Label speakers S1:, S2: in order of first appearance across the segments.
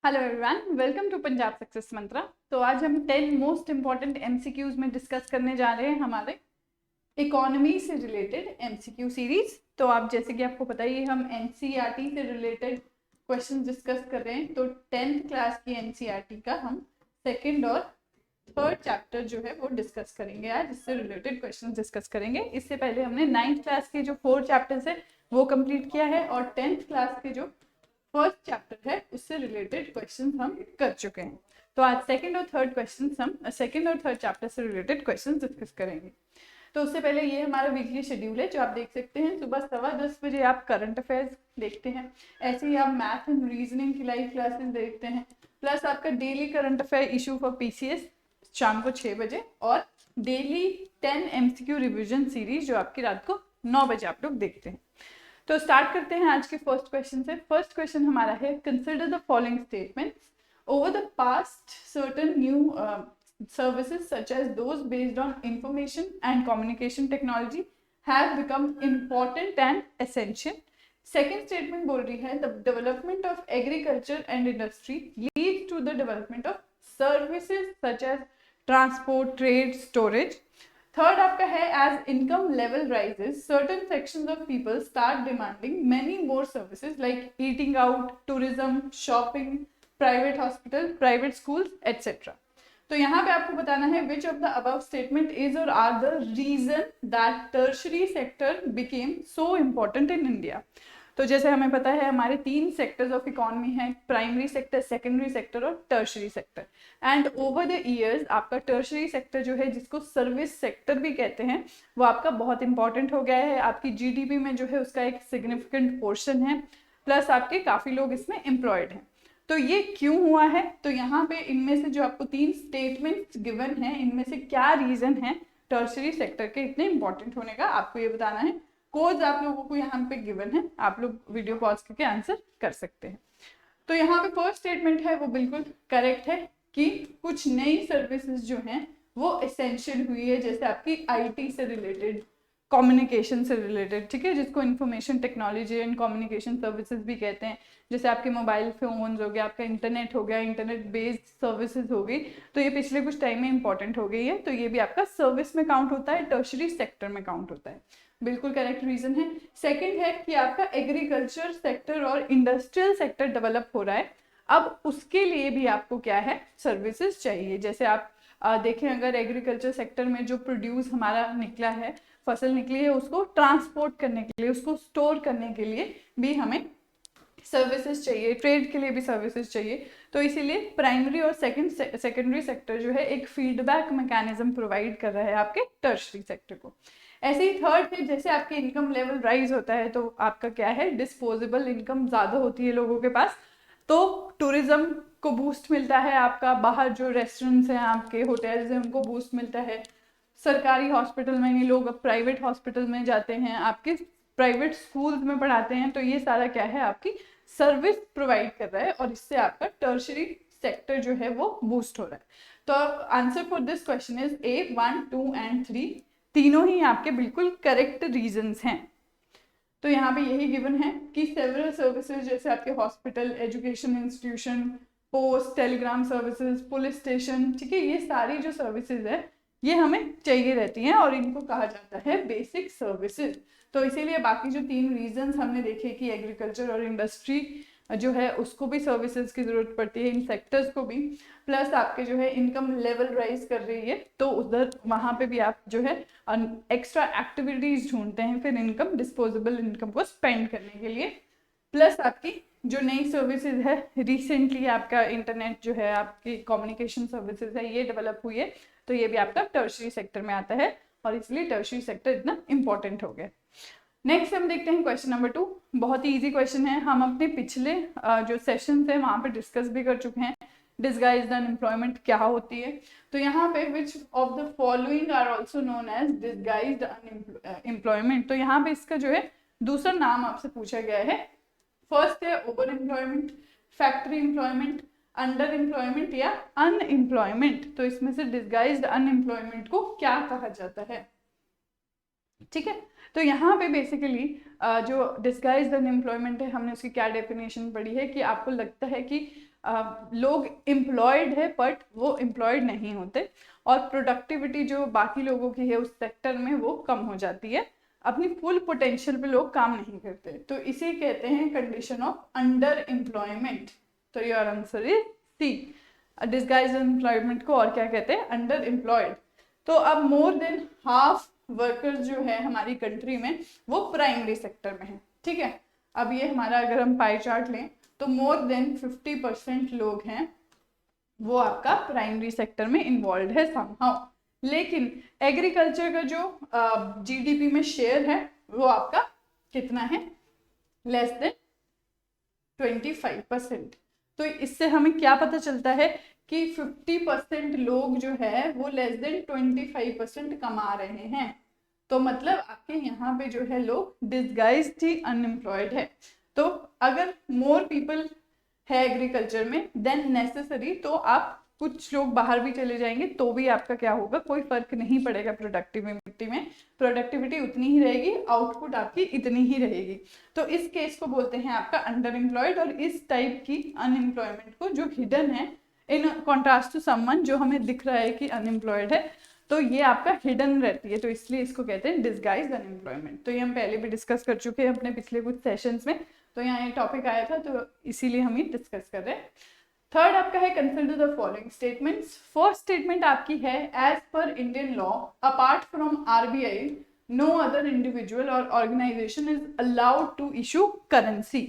S1: Hello everyone, welcome to Punjab success mantra. तो आज हम 10 मोस्ट इंपॉर्टेंट एमसीक्यूज में डिस्कस करने जा रहे हैं हमारे इकोनॉमी से रिलेटेड एमसीक्यू सीरीज। तो आप जैसे कि आपको पता ही हम एनसीईआरटी से रिलेटेड क्वेश्चन डिस्कस कर रहे हैं। तो 10th क्लास की एनसीईआरटी का हम सेकेंड और थर्ड चैप्टर जो है वो डिस्कस करेंगे आज, इससे रिलेटेड क्वेश्चन डिस्कस करेंगे। इससे पहले हमने 9th क्लास के जो 4 चैप्टर्स है वो कंप्लीट किया है और 10th क्लास के जो फर्स्ट चैप्टर है उससे रिलेटेड क्वेश्चंस हम कर चुके हैं। तो आज सेकंड और थर्ड चैप्टर से रिलेटेड क्वेश्चंस डिस्कस करेंगे। तो उससे पहले ये हमारा वीकली शेड्यूल है जो आप देख सकते हैं। सुबह 10:15 बजे आप करंट अफेयर्स देखते हैं, ऐसे ही आप मैथ एंड रीजनिंग की लाइव क्लासेस देखते हैं, प्लस आपका daily current affair issue for PCS शाम को 6 बजे और डेली 10 एमसीक्यू रिविजन सीरीज जो आपकी रात को 9 बजे आप लोग देखते हैं। तो स्टार्ट करते हैं आज के फर्स्ट क्वेश्चन से। फर्स्ट क्वेश्चन हमारा है, consider the following statements over the past certain new services such as those based on information and communication technology have become important and essential. Second statement बोल रही है, the development of agriculture and industry leads to the development of services such as transport, trade, storage. Third आपका है, as income level rises certain sections of people start demanding many more services like eating out, tourism, shopping, private hospital, private schools etcetera. तो यहाँ पे आपको बताना है which of the above statement is और are the reason that tertiary sector became so important in India. तो जैसे हमें पता है हमारे 3 सेक्टर्स ऑफ इकोनॉमी है, प्राइमरी सेक्टर, सेकेंडरी सेक्टर और tertiary sector. And over the years आपका टर्शरी सेक्टर जो है, जिसको सर्विस सेक्टर भी कहते हैं, वो आपका बहुत इंपॉर्टेंट हो गया है। आपकी जीडीपी में जो है उसका एक सिग्निफिकेंट पोर्शन है, प्लस आपके काफ़ी लोग इसमें एम्प्लॉयड हैं। तो ये क्यों हुआ है? तो यहाँ पे इनमें से जो आपको 3 स्टेटमेंट्स गिवन है, इनमें से क्या रीजन है टर्शरी सेक्टर के इतने इंपॉर्टेंट होने का, आपको ये बताना है। कोड्स आप लोगों को यहाँ पे गिवन है, आप लोग वीडियो पॉज करके आंसर कर सकते हैं। तो यहाँ पे फर्स्ट स्टेटमेंट है वो बिल्कुल करेक्ट है कि कुछ नई सर्विसेज जो हैं वो एसेंशियल हुई है, जैसे आपकी आईटी से रिलेटेड, कम्युनिकेशन से रिलेटेड, ठीक है, जिसको information technology and communication services भी कहते हैं। जैसे आपके मोबाइल फोन्स हो गया, आपका इंटरनेट हो गया, इंटरनेट बेस्ड सर्विसेज हो गई, तो ये पिछले कुछ टाइम में इंपॉर्टेंट हो गई है। तो ये भी आपका सर्विस में काउंट होता है, टर्शरी सेक्टर में काउंट होता है। बिल्कुल करेक्ट रीजन है। सेकंड है कि आपका एग्रीकल्चर सेक्टर और इंडस्ट्रियल सेक्टर डेवलप हो रहा है, अब उसके लिए भी आपको क्या है, सर्विसेज चाहिए। जैसे आप देखें, अगर एग्रीकल्चर सेक्टर में जो प्रोड्यूस हमारा निकला है, फसल निकली है, उसको ट्रांसपोर्ट करने के लिए, उसको स्टोर करने के लिए भी हमें सर्विसेज चाहिए, ट्रेड के लिए भी सर्विसेज चाहिए। तो इसीलिए प्राइमरी और सेकेंडरी सेक्टर जो है एक फीडबैक मैकेनिज्म प्रोवाइड कर रहा है आपके टर्शरी सेक्टर को। ऐसे ही थर्ड है, जैसे आपके इनकम लेवल राइज होता है तो आपका क्या है, डिस्पोजेबल इनकम ज़्यादा होती है लोगों के पास, तो टूरिज्म को बूस्ट मिलता है, आपका बाहर जो रेस्टोरेंट्स हैं, आपके होटल्स हैं, उनको बूस्ट मिलता है। सरकारी हॉस्पिटल में नहीं, लोग अब प्राइवेट हॉस्पिटल में जाते हैं, आपके प्राइवेट स्कूल्स में पढ़ाते हैं, तो ये सारा क्या है, आपकी सर्विस प्रोवाइड कर रहा है और इससे आपका टर्शरी सेक्टर जो है वो बूस्ट हो रहा है। तो answer for this question is a, 1, 2 and 3, तीनों ही आपके बिल्कुल करेक्ट रीजंस हैं। तो यहाँ पे यही गिवन है कि सेवरल सर्विसेज, जैसे आपके hospital, education institution, post, Telegram services, police station, ठीक है, ये सारी जो सर्विसेज है ये हमें चाहिए रहती हैं और इनको कहा जाता है बेसिक सर्विसेज। तो इसीलिए बाकी जो 3 रीजंस हमने देखे कि एग्रीकल्चर और इंडस्ट्री जो है उसको भी सर्विसेज की जरूरत पड़ती है, इन सेक्टर्स को भी, प्लस आपके जो है इनकम लेवल राइज कर रही है, तो उधर वहाँ पे भी आप जो है एक्स्ट्रा एक्टिविटीज ढूंढते हैं फिर इनकम, डिस्पोजेबल इनकम को स्पेंड करने के लिए। प्लस आपकी जो नई सर्विसेज है, रिसेंटली आपका इंटरनेट जो है, आपकी कम्युनिकेशन सर्विसेज है, ये डेवलप हुई है, तो ये भी आपका टर्शरी सेक्टर में आता है और इसलिए टर्शरी सेक्टर इतना इंपॉर्टेंट हो गया। नेक्स्ट हम देखते हैं क्वेश्चन नंबर 2। बहुत ही इजी क्वेश्चन है, हम अपने पिछले जो सेशन है वहां पे डिस्कस भी कर चुके हैं। डिसगाइज्ड अनएम्प्लॉयमेंट क्या होती है? तो यहाँ पे which of the following are also known as disguised unemployment. तो यहाँ पे इसका जो है दूसरा नाम आपसे पूछा गया है। फर्स्ट है over employment, factory employment, under employment या अनएम्प्लॉयमेंट। तो इसमें से डिसगाइज्ड अनएम्प्लॉयमेंट को क्या कहा जाता है? ठीक है, तो यहाँ पे बेसिकली जो डिसगाइज्ड अनएम्प्लॉयमेंट है, हमने उसकी क्या डेफिनेशन पढ़ी है कि आपको लगता है कि लोग एम्प्लॉयड है बट वो एम्प्लॉयड नहीं होते, और प्रोडक्टिविटी जो बाकी लोगों की है उस सेक्टर में वो कम हो जाती है, अपनी फुल पोटेंशियल पे लोग काम नहीं करते, तो इसे कहते हैं कंडीशन ऑफ अंडर एम्प्लॉयमेंट। तो your answer is C, disguise employment को और क्या कहते हैं, अंडर एम्प्लॉयड। तो अब मोर देन हाफ वर्कर्स जो है हमारी कंट्री में वो प्राइमरी सेक्टर में है, ठीक है। अब ये हमारा अगर हम पाई चार्ट लें तो मोर देन 50% लोग हैं वो आपका प्राइमरी सेक्टर में इन्वॉल्व है समहाउ, लेकिन एग्रीकल्चर का जो जीडीपी में शेयर है वो आपका कितना है, लेस देन 25%। तो इससे हमें क्या पता चलता है कि 50% लोग जो है वो लेस देन 25% कमा रहे हैं, तो मतलब आपके यहाँ पे जो है लोग डिसगाइज्ड ही अनएम्प्लॉयड है। तो अगर मोर पीपल है एग्रीकल्चर में देन नेसेसरी, तो आप कुछ लोग बाहर भी चले जाएंगे तो भी आपका क्या होगा, कोई फर्क नहीं पड़ेगा प्रोडक्टिविटी में, प्रोडक्टिविटी उतनी ही रहेगी, आउटपुट आपकी इतनी ही रहेगी। तो इस केस को बोलते हैं आपका अंडर एम्प्लॉयड, और इस टाइप की अनएम्प्लॉयमेंट को जो हिडन है इन कॉन्ट्रास्ट टू समवन जो हमें दिख रहा है कि अनएम्प्लॉयड है, तो ये आपका हिडन रहती है, तो इसलिए इसको कहते हैं डिसगाइज अनएम्प्लॉयमेंट। तो ये हम पहले भी डिस्कस कर चुके हैं अपने पिछले कुछ सेशंस में, तो यहाँ ये टॉपिक आया था तो इसीलिए हम ये डिस्कस कर रहे हैं। थर्ड आपका है consider the following statements. First statement आपकी है as per Indian law apart from RBI no other individual और organisation is allowed to issue currency.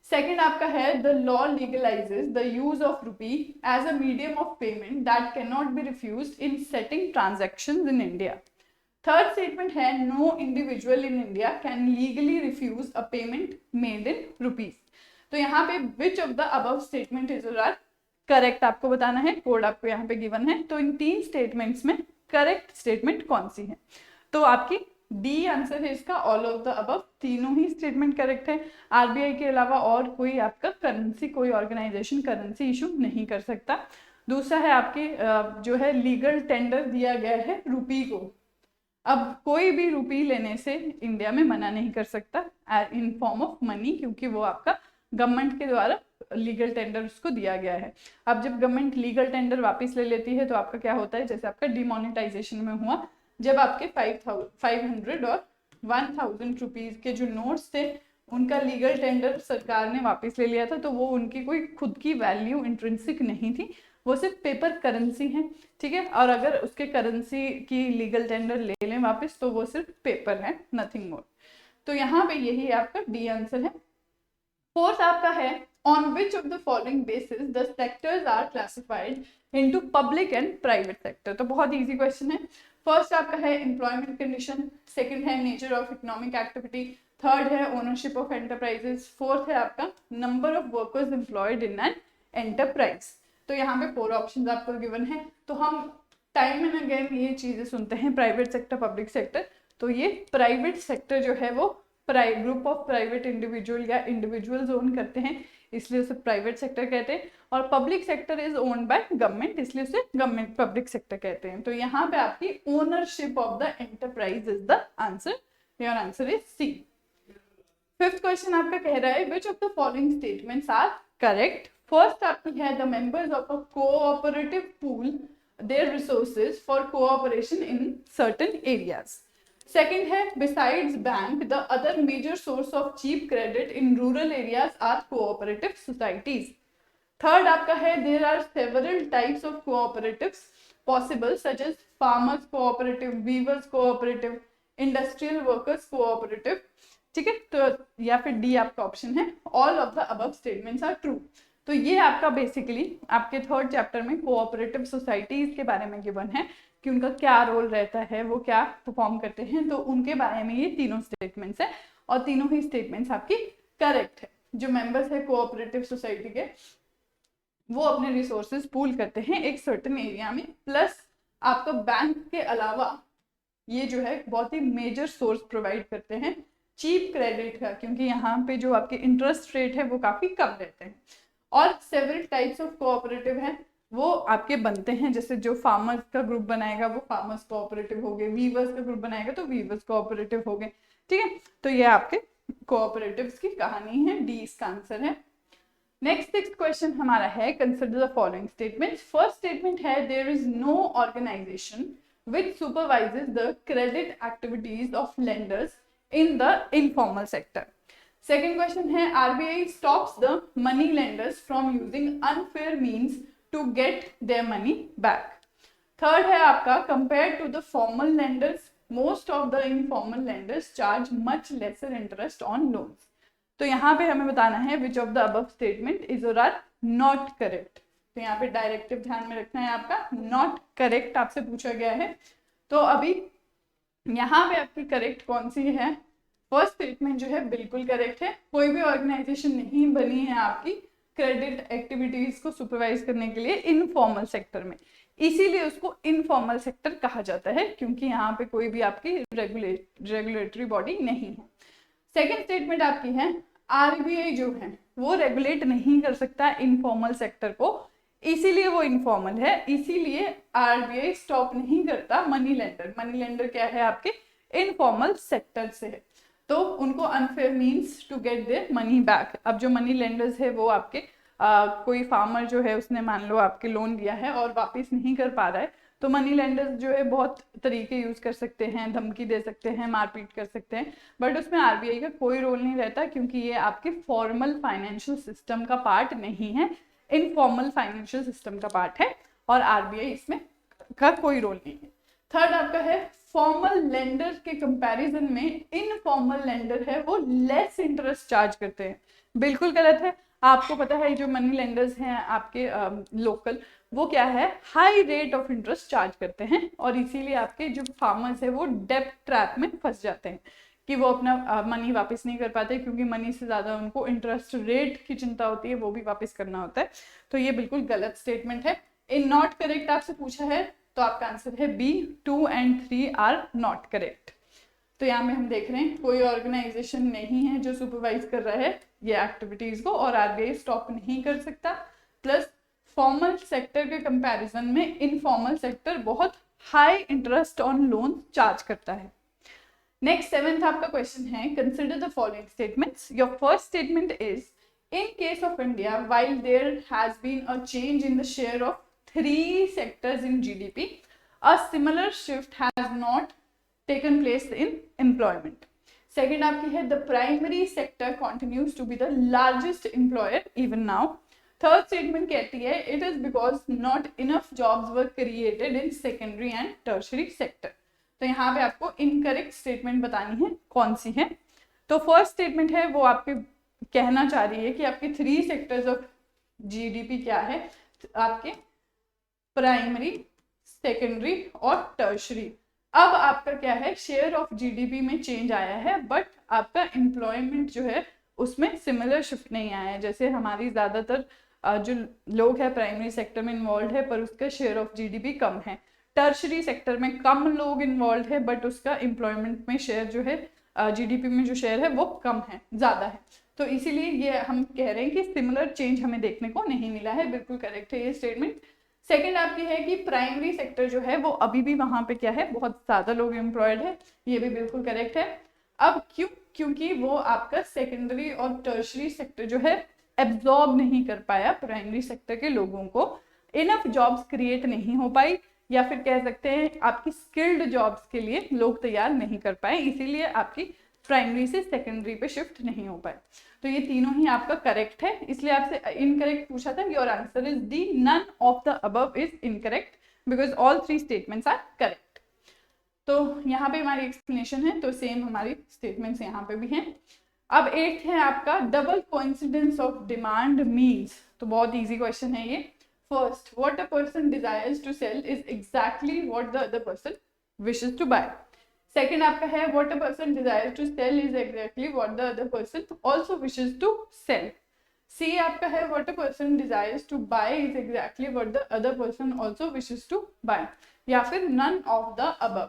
S1: Second आपका है the law legalises the use of rupee as a medium of payment that can not be refused in settling transactions in India. Third statement है no individual in India can legally refuse a payment made in rupees. तो यहाँ पे which of the above statement is correct आपको बताना है, code आपको यहाँ पे गिवन है, तो इन तीन स्टेटमेंट्स में करेक्ट स्टेटमेंट कौन सी है, तो आपकी डी आंसर है इसका, ऑल ऑफ द अबव, तीनों ही स्टेटमेंट करेक्ट है। आरबीआई के अलावा और कोई आपका करेंसी, कोई ऑर्गेनाइजेशन करेंसी इशू नहीं कर सकता। दूसरा है आपके जो है लीगल टेंडर दिया गया है रुपी को, अब कोई भी रुपी लेने से इंडिया में मना नहीं कर सकता इन फॉर्म ऑफ मनी, क्योंकि वो आपका गवर्नमेंट के द्वारा लीगल टेंडर उसको दिया गया है। अब जब गवर्नमेंट लीगल टेंडर वापस ले लेती है तो आपका क्या होता है, जैसे आपका डिमोनेटाइजेशन में हुआ, जब आपके 500 और 1000 रुपीज के जो नोट्स थे उनका लीगल टेंडर सरकार ने वापस ले लिया था, तो वो उनकी कोई खुद की वैल्यू इंट्रिंसिक नहीं थी, वो सिर्फ पेपर करेंसी है, ठीक है। और अगर उसके करेंसी की लीगल टेंडर ले लें वापस तो वो सिर्फ पेपर है, नथिंग मोर। तो यहाँ पे यही आपका डी आंसर है। फोर्थ आपका है on which of the following basis the sectors are classified into public and private sector. तो बहुत इजी क्वेश्चन है। फर्स्ट आपका है एम्प्लॉयमेंट कंडीशन, सेकंड है nature of economic activity, third है ओनरशिप ऑफ एंटरप्राइजेस, फोर्थ है आपका number of workers employed in an enterprise. तो यहाँ पे 4 ऑप्शंस आपको गिवन है। तो हम टाइम एंड अगेन ये चीजें सुनते हैं, प्राइवेट सेक्टर, पब्लिक सेक्टर, तो ये प्राइवेट सेक्टर जो है वो ग्रुप ऑफ प्राइवेट इंडिविजुअल या इंडिविजुअल्स ओन करते हैं, इसलिए उसे प्राइवेट सेक्टर कहते हैं, और public sector is owned by government, इसलिए उसे गवर्नमेंट पब्लिक सेक्टर कहते हैं। तो यहाँ पे आपकी ownership of the enterprise is the answer, your answer is C. Fifth question आपका कह रहा है which of the following statements are correct. First आपकी है the members of a cooperative pool their resources for cooperation in certain areas. Second है besides bank the other major source of cheap credit in rural areas are cooperative societies. Third आपका है there are several types of cooperatives possible such as farmers cooperative, weavers cooperative, industrial workers cooperative, ठीक है। तो या फिर D आपका option है all of the above statements are true। तो ये आपका बेसिकली आपके थर्ड चैप्टर में कोऑपरेटिव सोसाइटीज के बारे में गिवन है कि उनका क्या रोल रहता है, वो क्या परफॉर्म करते हैं, तो उनके बारे में ये तीनों स्टेटमेंट्स है, और तीनों ही स्टेटमेंट्स आपकी करेक्ट है। जो मेंबर्स है कोऑपरेटिव सोसाइटी के वो अपने रिसोर्सेज पूल करते हैं एक सर्टेन एरिया में, प्लस आपका बैंक के अलावा ये जो है बहुत ही मेजर सोर्स प्रोवाइड करते हैं चीप क्रेडिट का, क्योंकि यहाँ पे जो आपके इंटरेस्ट रेट है वो काफी कम रहते हैं। और सेवरल टाइप्स ऑफ कोऑपरेटिव है वो आपके बनते हैं, जैसे जो फार्मर्स का ग्रुप बनाएगा वो फार्मर्स कोऑपरेटिव हो गए, वीवर्स का ग्रुप बनाएगा तो वीवर्स कोऑपरेटिव हो गए, ठीक है। तो ये आपके कोऑपरेटिव्स की कहानी है, डी इसका आंसर है। नेक्स्ट सिक्स्थ क्वेश्चन हमारा है, consider the following statement. First statement है, there is no organisation which supervises the credit activities of lenders in the informal sector. Second question है, RBI stops the money lenders from using unfair means to get their money back. Third है आपका, compared to the formal lenders, most of the informal lenders charge much lesser interest on loans. तो यहाँ पे हमें बताना है which of the above statement is or are not correct. तो यहाँ पे डायरेक्टिव ध्यान में रखना है आपका, नॉट करेक्ट आपसे पूछा गया है। तो अभी यहाँ पे आपकी करेक्ट कौन सी है? फर्स्ट स्टेटमेंट जो है बिल्कुल करेक्ट है। कोई भी ऑर्गेनाइजेशन नहीं बनी है आपकी क्रेडिट एक्टिविटीज को सुपरवाइज करने के लिए इनफॉर्मल सेक्टर में, इसीलिए उसको इनफॉर्मल सेक्टर कहा जाता है, क्योंकि यहाँ पे कोई भी आपकी रेगुलेटरी बॉडी नहीं है। सेकेंड स्टेटमेंट आपकी है, आरबीआई जो है वो रेगुलेट नहीं कर सकता इनफॉर्मल सेक्टर को, इसीलिए वो इनफॉर्मल है, इसीलिए आरबीआई स्टॉप नहीं करता मनी लेंडर। मनी लेंडर क्या है आपके इनफॉर्मल सेक्टर से है, तो उनको unfair means to get their money back. अब जो मनी लेंडर्स है वो आपके कोई फार्मर जो है उसने मान लो आपके लोन लिया है और वापस नहीं कर पा रहा है, तो मनी लेंडर्स जो है बहुत तरीके यूज कर सकते हैं, धमकी दे सकते हैं, मारपीट कर सकते हैं, बट उसमें आरबीआई का कोई रोल नहीं रहता, क्योंकि ये आपके फॉर्मल फाइनेंशियल सिस्टम का पार्ट नहीं है, इनफॉर्मल फाइनेंशियल सिस्टम का पार्ट है, और आरबीआई इसमें का कोई रोल नहीं है। थर्ड आपका है, फॉर्मल लेंडर के कंपैरिजन में इनफॉर्मल लेंडर है वो लेस इंटरेस्ट चार्ज करते हैं। बिल्कुल गलत है। आपको पता है जो मनी लेंडर्स हैं आपके लोकल, वो क्या है, high rate of interest charge करते हैं, और इसीलिए आपके जो फार्मर्स है वो डेब्ट ट्रैप में फंस जाते हैं कि वो अपना मनी वापस नहीं कर पाते, क्योंकि मनी से ज़्यादा उनको इंटरेस्ट रेट की चिंता होती है, वो भी वापस करना होता है। तो ये बिल्कुल गलत स्टेटमेंट है। इन नॉट करेक्ट आपसे पूछा है, तो आपका आंसर है B, 2 and 3 are not correct. तो यहाँ में हम देख रहे हैं कोई ऑर्गेनाइजेशन नहीं है जो सुपरवाइज कर रहा है ये एक्टिविटीज को, और आरबीआई स्टॉप नहीं कर सकता। प्लस फॉर्मल सेक्टर के कंपैरिजन में इनफॉर्मल सेक्टर बहुत high interest on loan charge करता है। नेक्स्ट सेवेंथ आपका क्वेश्चन है, consider the following statements. Your first statement is, in case of India, while there has been a change in the share of 3 sectors in GDP, a similar shift has not taken place in employment. Second आपकी है, the primary sector continues to be the largest employer even now. Third statement कहती है, it is because not enough jobs were created in secondary and tertiary sector. तो यहाँ पे आपको incorrect statement बतानी है कौन सी है। तो फर्स्ट स्टेटमेंट है वो आपके कहना चाह रही है कि आपके 3 sectors of GDP क्या है, आपके प्राइमरी, सेकेंडरी और टर्शरी। अब आपका क्या है, शेयर ऑफ जीडीपी में चेंज आया है, बट आपका एम्प्लॉयमेंट जो है उसमें सिमिलर शिफ्ट नहीं आया है। जैसे हमारी ज़्यादातर जो लोग हैं प्राइमरी सेक्टर में इन्वॉल्व है, पर उसका शेयर ऑफ जीडीपी कम है। टर्शरी सेक्टर में कम लोग इन्वॉल्व है, बट उसका एम्प्लॉयमेंट में शेयर जो है जीडीपी में जो शेयर है वो कम है, ज़्यादा है। तो इसीलिए ये हम कह रहे हैं कि सिमिलर चेंज हमें देखने को नहीं मिला है। बिल्कुल करेक्ट है ये स्टेटमेंट। सेकेंड आपकी है कि प्राइमरी सेक्टर जो है वो अभी भी वहां पे क्या है, बहुत ज्यादा लोग एम्प्लॉयड है, ये भी बिल्कुल करेक्ट है। अब क्यों? क्योंकि वो आपका सेकेंडरी और टर्शरी सेक्टर जो है एब्जॉर्ब नहीं कर पाया प्राइमरी सेक्टर के लोगों को, इनफ जॉब्स क्रिएट नहीं हो पाई, या फिर कह सकते हैं आपकी स्किल्ड जॉब्स के लिए लोग तैयार नहीं कर पाए, इसीलिए आपकी प्राइमरी से सेकेंडरी पे शिफ्ट नहीं हो पाए। तो ये तीनों ही आपका करेक्ट है, इसलिए आपसे इनकरेक्ट पूछा था। Your answer is D, none of the above is incorrect because all 3 statements are correct. तो यहाँ पे हमारी एक्सप्लेनेशन है, तो सेम हमारी स्टेटमेंट्स यहाँ पे भी हैं। अब 8th है आपका, double coincidence of demand means. तो बहुत ईजी क्वेश्चन है ये। First, what a person desires to sell is exactly what the other person wishes to buy. Second आपका है, what a person desires to sell is exactly what the other person also wishes to sell. C आपका है, what a person desires to buy is exactly what the other person also wishes to buy, या फिर none of the above।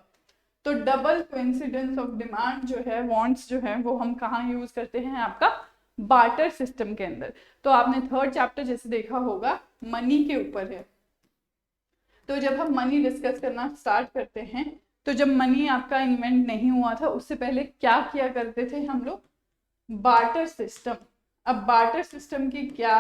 S1: तो double coincidence of demand जो है, wants जो है, वो हम कहाँ यूज करते हैं, आपका बार्टर सिस्टम के अंदर। तो आपने 3rd चैप्टर जैसे देखा होगा मनी के ऊपर है, तो जब हम मनी डिस्कस करना स्टार्ट करते हैं, तो जब मनी आपका इन्वेंट नहीं हुआ था उससे पहले क्या किया करते थे हम लोग, बार्टर सिस्टम। अब बार्टर सिस्टम की क्या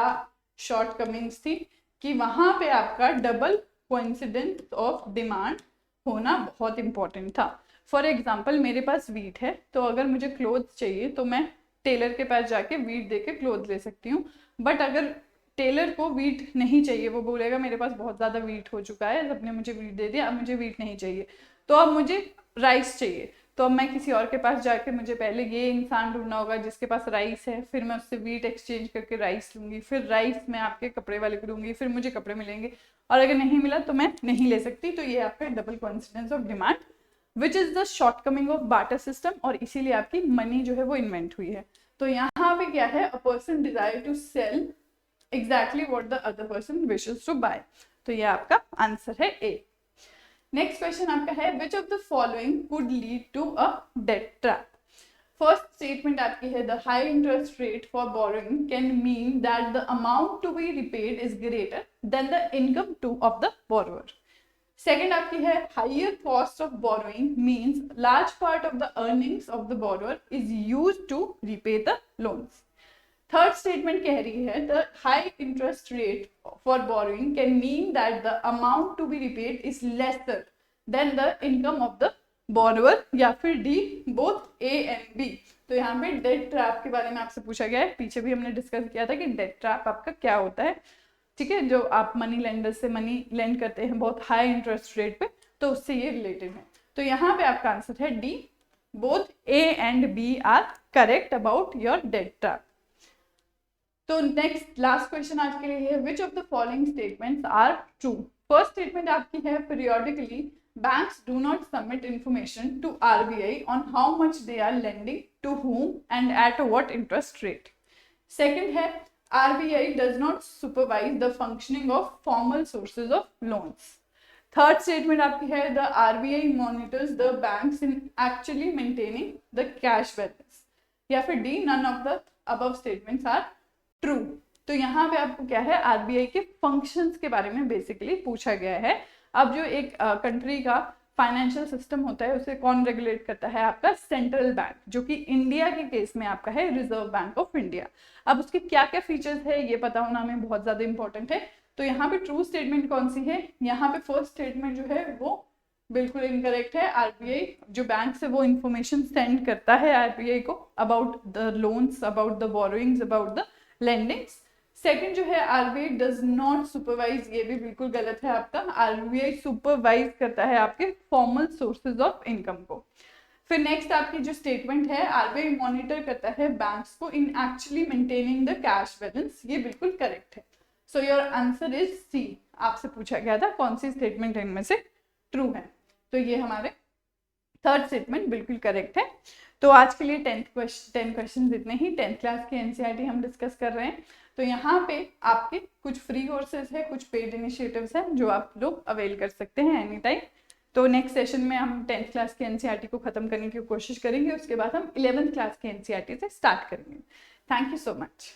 S1: शॉर्टकमिंग्स थी कि वहां पे आपका डबल कोइंसिडेंस ऑफ डिमांड होना बहुत इंपॉर्टेंट था। फॉर एग्जाम्पल मेरे पास वीट है, तो अगर मुझे क्लोथ्स चाहिए तो मैं टेलर के पास जाके वीट दे के क्लोथ ले सकती हूँ। बट अगर टेलर को वीट नहीं चाहिए, वो बोलेगा मेरे पास बहुत ज़्यादा वीट हो चुका है, सबने मुझे वीट दे दिया, अब मुझे वीट नहीं चाहिए, तो अब मुझे राइस चाहिए। तो अब मैं किसी और के पास जाके मुझे पहले ये इंसान ढूंढना होगा जिसके पास राइस है, फिर मैं उससे वीट एक्सचेंज करके राइस लूँगी, फिर राइस मैं आपके कपड़े वाले को दूंगी, फिर मुझे कपड़े मिलेंगे, और अगर नहीं मिला तो मैं नहीं ले सकती। तो ये आपका double coincidence of demand which is the shortcoming of barter system, और इसीलिए आपकी मनी जो है वो इन्वेंट हुई है। तो यहाँ पे क्या है, a person desire to sell exactly what the other person wishes to buy. तो ये आपका आंसर है ए। नेक्स्ट क्वेश्चन आपका है which of the following could lead to a debt trap. First statement आपकी है the high interest rate for borrowing can mean that the amount to be repaid is greater than the income to of the borrower. Second आपकी है higher cost of borrowing means large part of the earnings of the borrower is used to repay the loans. Third statement कह रही है the high interest rate for borrowing can mean that the amount to be repaid is lesser than the income of the borrower, या फिर D both A and B. तो यहाँ पे debt trap के बारे में आपसे पूछा गया है, पीछे भी हमने डिस्कस किया था कि डेट ट्रैप आपका क्या होता है, ठीक है, जो आप मनी लेंडर से मनी लेंड करते हैं बहुत हाई इंटरेस्ट रेट पे, तो उससे ये रिलेटेड है। तो यहाँ पे आपका आंसर है D both A and B are correct about your debt trap. तो नेक्स्ट लास्ट क्वेश्चन आज के लिए है which of the following statements are true. First statement आपकी है periodically banks do not submit information to RBI on how much they are lending to whom and at what interest rate. Second है RBI does not supervise the functioning of formal sources of loans. Third statement आपकी है the RBI monitors the banks in actually maintaining the cash balance. या फिर D none of the above statements are true. तो यहाँ पे आपको क्या है RBI के functions के बारे में बेसिकली पूछा गया है। अब जो एक कंट्री का फाइनेंशियल सिस्टम होता है उसे कौन रेगुलेट करता है, आपका सेंट्रल बैंक, जो कि इंडिया के केस में आपका है रिजर्व बैंक ऑफ इंडिया। अब उसके क्या क्या फीचर्स है ये पता होना हमें बहुत ज्यादा इंपॉर्टेंट है। तो यहाँ पे ट्रू स्टेटमेंट कौन सी है, यहाँ पे फर्स्ट स्टेटमेंट जो है वो बिल्कुल इनकरेक्ट है। आरबीआई जो बैंक से वो इंफॉर्मेशन सेंड करता है आरबीआई को about the loans, about the borrowings, about the lendings. Second जो है आरबीआई डज नॉट सुपरवाइज, ये भी बिल्कुल गलत है आपका। आरबीआई सुपरवाइज करता है आपके फॉर्मल सोर्सेज ऑफ इनकम को। फिर नेक्स्ट आपकी जो स्टेटमेंट है आरबीआई मॉनिटर करता है बैंक्स को in actually maintaining the cash balance, ये बिल्कुल करेक्ट है। So your answer is C. आपसे पूछा गया था कौन सी स्टेटमेंट इनमें से ट्रू है, तो ये हमारे थर्ड स्टेटमेंट बिल्कुल करेक्ट है। तो आज के लिए 10 क्वेश्चन इतने ही। 10th क्लास के एनसीईआरटी हम डिस्कस कर रहे हैं। तो यहाँ पे आपके कुछ फ्री कोर्सेज है, कुछ पेड इनिशिएटिव्स हैं जो आप लोग अवेल कर सकते हैं एनी टाइम। तो नेक्स्ट सेशन में हम 10th क्लास के एनसीईआरटी को खत्म करने की कोशिश करेंगे, उसके बाद हम 11th क्लास के एनसीईआरटी से स्टार्ट करेंगे। Thank you so much.